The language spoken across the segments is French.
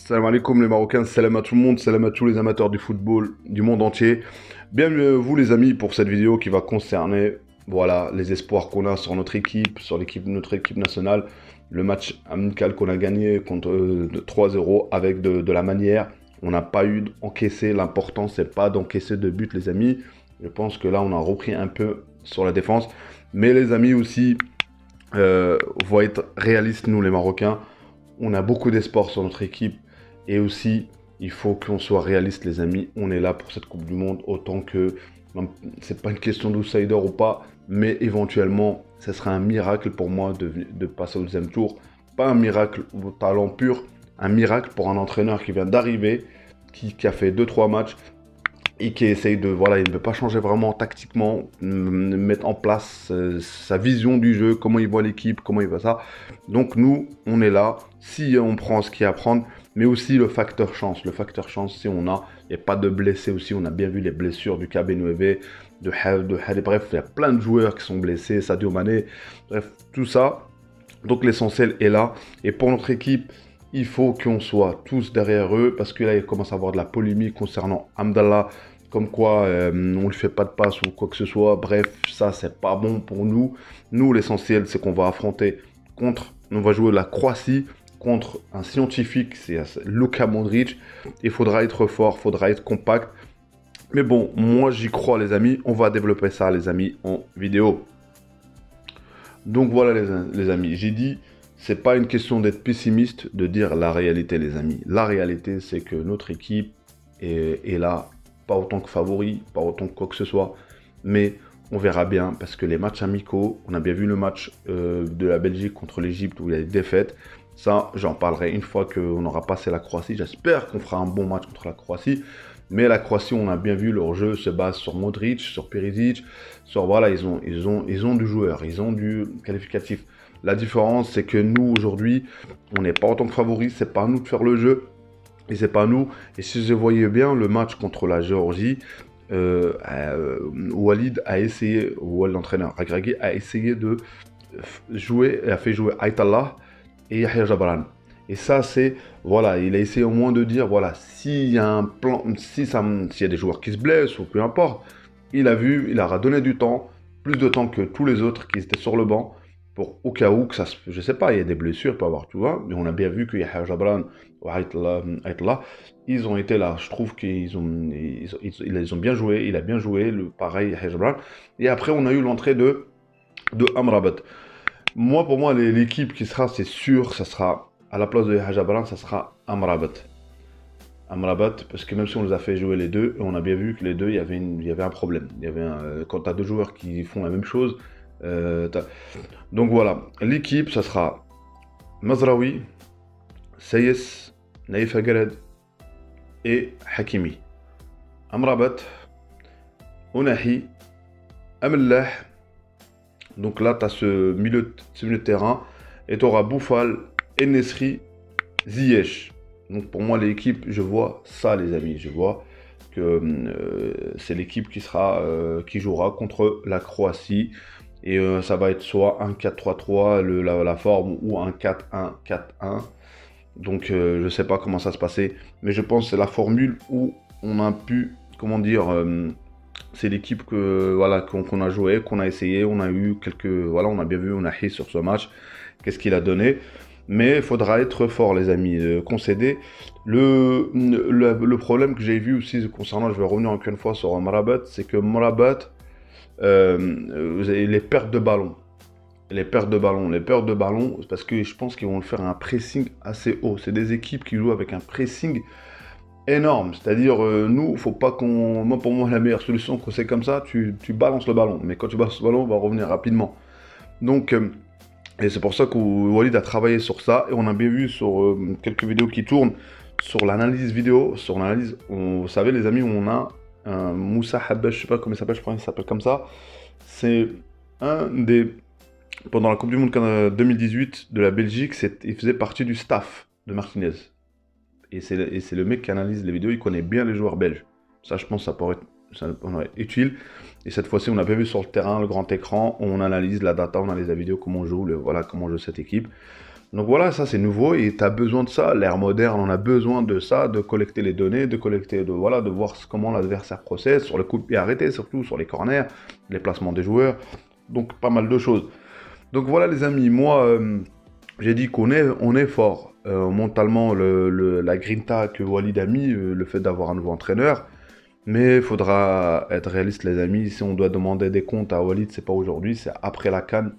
Salam alaikum les Marocains, salam à tout le monde, salam à tous les amateurs du football du monde entier. Bienvenue à vous les amis pour cette vidéo qui va concerner voilà, les espoirs qu'on a sur notre équipe, notre équipe nationale. Le match amical qu'on a gagné contre 3-0 avec de la manière. On n'a pas eu d'encaisser, l'important c'est pas d'encaisser de but les amis. Je pense que là on a repris un peu sur la défense. Mais les amis aussi, faut être réalistes nous les Marocains. On a beaucoup d'espoir sur notre équipe. Et aussi, il faut qu'on soit réaliste, les amis. On est là pour cette Coupe du Monde, autant que c'est pas une question d'outsider ou pas, mais éventuellement, ce serait un miracle pour moi de passer au deuxième tour. Pas un miracle au talent pur, un miracle pour un entraîneur qui vient d'arriver, qui a fait 2-3 matchs et qui essaye de, voilà, il ne veut pas changer vraiment tactiquement, mettre en place sa vision du jeu, comment il voit l'équipe, comment il voit ça. Donc nous, on est là, si on prend ce qu'il y a à prendre, mais aussi le facteur chance. Le facteur chance, si on a, il n'y a pas de blessés aussi, on a bien vu les blessures du KB9, de Hadi, bref, il y a plein de joueurs qui sont blessés, Sadio Mané, bref, tout ça. Donc l'essentiel est là, et pour notre équipe, il faut qu'on soit tous derrière eux, parce que là, il commence à avoir de la polémique concernant Hamdallah, comme quoi on ne lui fait pas de passe ou quoi que ce soit. Bref, ça, c'est pas bon pour nous. Nous, l'essentiel, c'est qu'on va affronter on va jouer la Croatie, contre un scientifique, c'est Luka Modric. Il faudra être fort, il faudra être compact. Mais bon, moi, j'y crois, les amis. On va développer ça, les amis, en vidéo. Donc voilà, les amis, j'ai dit... C'est pas une question d'être pessimiste, de dire la réalité, les amis. La réalité, c'est que notre équipe est là, pas autant que favori, pas autant que quoi que ce soit, mais on verra bien, parce que les matchs amicaux, on a bien vu le match de la Belgique contre l'Égypte où il y a des défaites. Ça, j'en parlerai une fois qu'on aura passé la Croatie. J'espère qu'on fera un bon match contre la Croatie. Mais la Croatie, on a bien vu, leur jeu se base sur Modric, sur Perisic, sur voilà, ils ont du joueur, ils ont du qualificatif. La différence, c'est que nous, aujourd'hui, on n'est pas en tant que favoris, c'est pas à nous de faire le jeu, et c'est pas nous. Et si je voyais bien le match contre la Géorgie, Walid a essayé, ou l'entraîneur Regragui a essayé de jouer, a fait jouer Aïtallah et Yahya Jabran. Et ça, c'est, voilà, il a essayé au moins de dire, voilà, s'il y a un plan, s'il y a des joueurs qui se blessent, ou peu importe, il a vu, il leur a donné du temps, plus de temps que tous les autres qui étaient sur le banc, pour au cas où que ça se... Je sais pas, il y a des blessures, il peut y avoir, tu vois, mais on a bien vu que Yahya Jabran ou Aïtallah, ils ont été là. Je trouve qu'ils ont bien joué, il a bien joué, pareil Yahya Jabran. Et après, on a eu l'entrée de Amrabat. Moi, pour moi, l'équipe qui sera, c'est sûr, ça sera, à la place de Yahya Jabran, ça sera Amrabat. Amrabat, parce que même si on les a fait jouer les deux, on a bien vu que les deux, il y avait un problème. Quand tu as deux joueurs qui font la même chose, donc voilà, l'équipe, ça sera Mazraoui, Sayes, Naïf Aguerd et Hakimi. Amrabat, Ounahi, Amellah. Donc là, tu as ce milieu de terrain et tu auras Boufal, Enesri, Ziyech. Donc pour moi, l'équipe, je vois ça, les amis. Je vois que c'est l'équipe qui jouera contre la Croatie. Et ça va être soit un 4-3-3, la forme, ou un 4-1-4-1. Donc je ne sais pas comment ça se passait. Mais je pense que c'est la formule où on a pu, comment dire, c'est l'équipe voilà, qu'on a joué, qu'on a essayé. On a eu voilà, on a bien vu, on a hé sur ce match. Qu'est-ce qu'il a donné? Mais il faudra être fort, les amis, concéder. Le problème que j'ai vu aussi concernant, je vais revenir encore une fois sur Amrabat, c'est que Amrabat, vous avez les pertes de ballon. Les pertes de ballon, parce que je pense qu'ils vont le faire un pressing assez haut. C'est des équipes qui jouent avec un pressing énorme. C'est-à-dire, nous, faut pas qu'on... Moi, pour moi, la meilleure solution, quand c'est comme ça, tu balances le ballon. Mais quand tu balances le ballon, on va revenir rapidement. Donc, et c'est pour ça que Walid a travaillé sur ça. Et on a bien vu sur quelques vidéos qui tournent, sur l'analyse vidéo, vous savez, les amis, on a Moussa Habesh, je sais pas comment il s'appelle, je crois qu'il s'appelle comme ça. C'est un des... Pendant la Coupe du Monde 2018 de la Belgique, il faisait partie du staff de Martinez. Et c'est le mec qui analyse les vidéos, il connaît bien les joueurs belges. Ça, je pense, ça pourrait être utile. Et cette fois-ci, on a bien vu sur le terrain, le grand écran, on analyse la data, on analyse la vidéo, comment on joue, voilà, comment on joue cette équipe. Donc voilà, ça c'est nouveau et tu as besoin de ça. L'ère moderne, on a besoin de ça, de collecter les données, voilà, de voir comment l'adversaire procède sur le coup de pied arrêté, surtout sur les corners, les placements des joueurs. Donc pas mal de choses. Donc voilà les amis, moi j'ai dit on est fort. Mentalement, la grinta que Walid a mis, le fait d'avoir un nouveau entraîneur. Mais il faudra être réaliste les amis. Si on doit demander des comptes à Walid, c'est pas aujourd'hui, c'est après la CAN.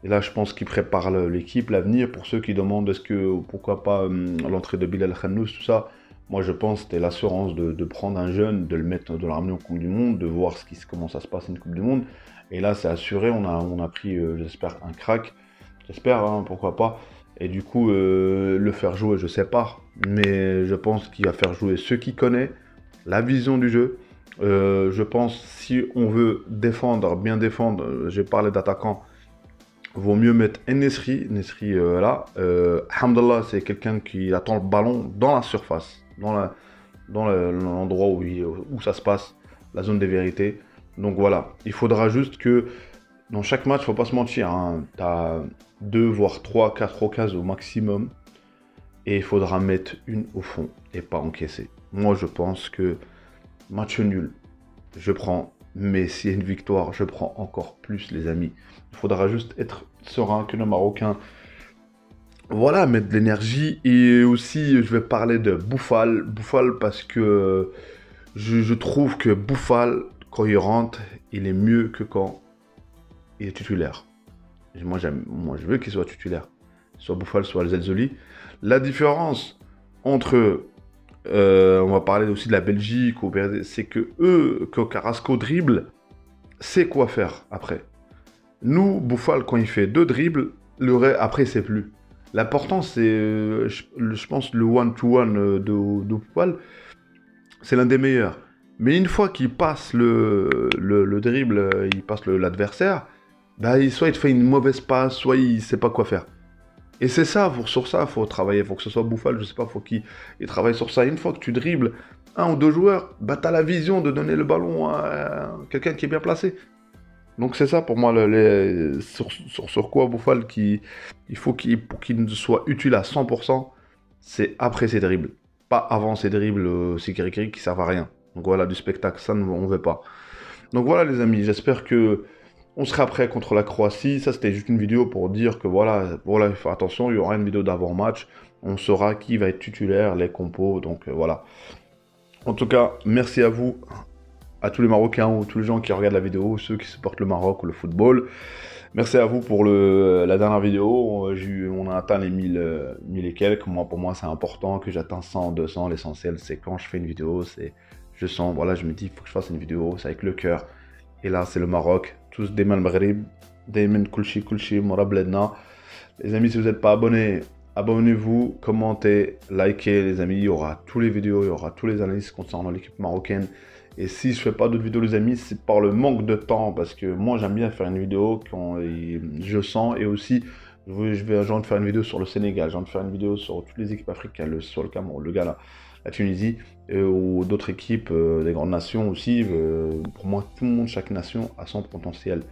Et là, je pense qu'il prépare l'équipe, l'avenir. Pour ceux qui demandent pourquoi pas l'entrée de Bilal Khannous, tout ça. Moi, je pense que c'était l'assurance de prendre un jeune, de le ramener en Coupe du Monde, de voir comment ça se passe une Coupe du Monde. Et là, c'est assuré. On a pris, j'espère, un crack. J'espère, hein, pourquoi pas. Et du coup, le faire jouer, je sais pas. Mais je pense qu'il va faire jouer ceux qui connaissent, la vision du jeu. Je pense si on veut défendre, bien défendre, j'ai parlé d'attaquant. Vaut mieux mettre Nesri. Nesri, là. Hamdallah, c'est quelqu'un qui attend le ballon dans la surface, dans l'endroit où ça se passe, la zone des vérités. Donc voilà, il faudra juste que dans chaque match, faut pas se mentir, hein, tu as 2, voire 3, 4 occasions au maximum. Et il faudra mettre une au fond et pas encaisser. Moi, je pense que match nul, je prends. Mais s'il y a une victoire, je prends encore plus, les amis. Il faudra juste être serein que le Marocain. Voilà, mettre de l'énergie. Et aussi, je vais parler de Boufal. Boufal parce que je trouve que Boufal, quand il rentre, il est mieux que quand il est titulaire. Moi, je veux qu'il soit titulaire. Soit Boufal, soit El Zelzoli. La différence entre... on va parler aussi de la Belgique, c'est que eux, que Carrasco dribble, sait quoi faire après. Nous, Boufal, quand il fait 2 dribbles, après, c'est plus. L'important, c'est, je pense, le one-to-one de Boufal, c'est l'un des meilleurs. Mais une fois qu'il passe le dribble, il passe l'adversaire, bah, soit il te fait une mauvaise passe, soit il sait pas quoi faire. Et c'est ça, sur ça, il faut travailler. Il faut que ce soit Boufal, je sais pas, faut qu'il travaille sur ça. Une fois que tu dribbles 1 ou 2 joueurs, bah, tu as la vision de donner le ballon à quelqu'un qui est bien placé. Donc c'est ça pour moi, sur quoi Boufal, pour qu'il soit utile à 100%, c'est après ses dribbles. Pas avant ses dribbles, ces gris qui servent à rien. Donc voilà, du spectacle, ça, on ne veut pas. Donc voilà les amis, j'espère que on sera prêt contre la Croatie. Ça, c'était juste une vidéo pour dire que voilà, faire attention, il y aura une vidéo d'avant-match. On saura qui va être titulaire, les compos. Donc voilà. En tout cas, merci à vous, à tous les Marocains ou tous les gens qui regardent la vidéo, ceux qui supportent le Maroc ou le football. Merci à vous pour la dernière vidéo. On a atteint les 1000 et quelques. Pour moi, c'est important que j'atteigne 100, 200. L'essentiel, c'est quand je fais une vidéo, je sens, voilà, je me dis, il faut que je fasse une vidéo, c'est avec le cœur. Et là, c'est le Maroc. Tous des Maghreb, Dayman Kulchi, Mora Bledna. Les amis, si vous n'êtes pas abonnés, abonnez-vous, commentez, likez, les amis. Il y aura toutes les vidéos, il y aura tous les analyses concernant l'équipe marocaine. Et si je fais pas d'autres vidéos, les amis, c'est par le manque de temps. Parce que moi, j'aime bien faire une vidéo quand je sens. Et aussi, j'ai envie de faire une vidéo sur le Sénégal. J'ai envie de faire une vidéo sur toutes les équipes africaines, sur le Cameroun, le Ghana, la Tunisie, ou d'autres équipes, des grandes nations aussi. Pour moi, tout le monde, chaque nation a son potentiel.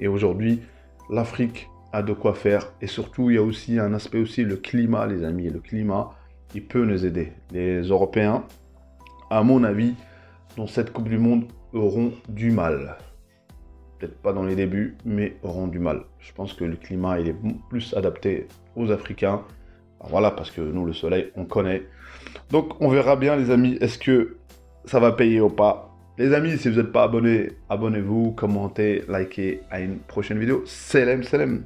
Et aujourd'hui, l'Afrique a de quoi faire. Et surtout, il y a aussi un aspect aussi, le climat, les amis. Et le climat, il peut nous aider. Les Européens, à mon avis, dans cette Coupe du Monde, auront du mal. Peut-être pas dans les débuts, mais auront du mal. Je pense que le climat, il est plus adapté aux Africains. Alors voilà, parce que nous, le soleil, on connaît. Donc, on verra bien, les amis, est-ce que ça va payer ou pas. Les amis, si vous n'êtes pas abonnés, abonnez-vous, commentez, likez. À une prochaine vidéo. Salam, salam.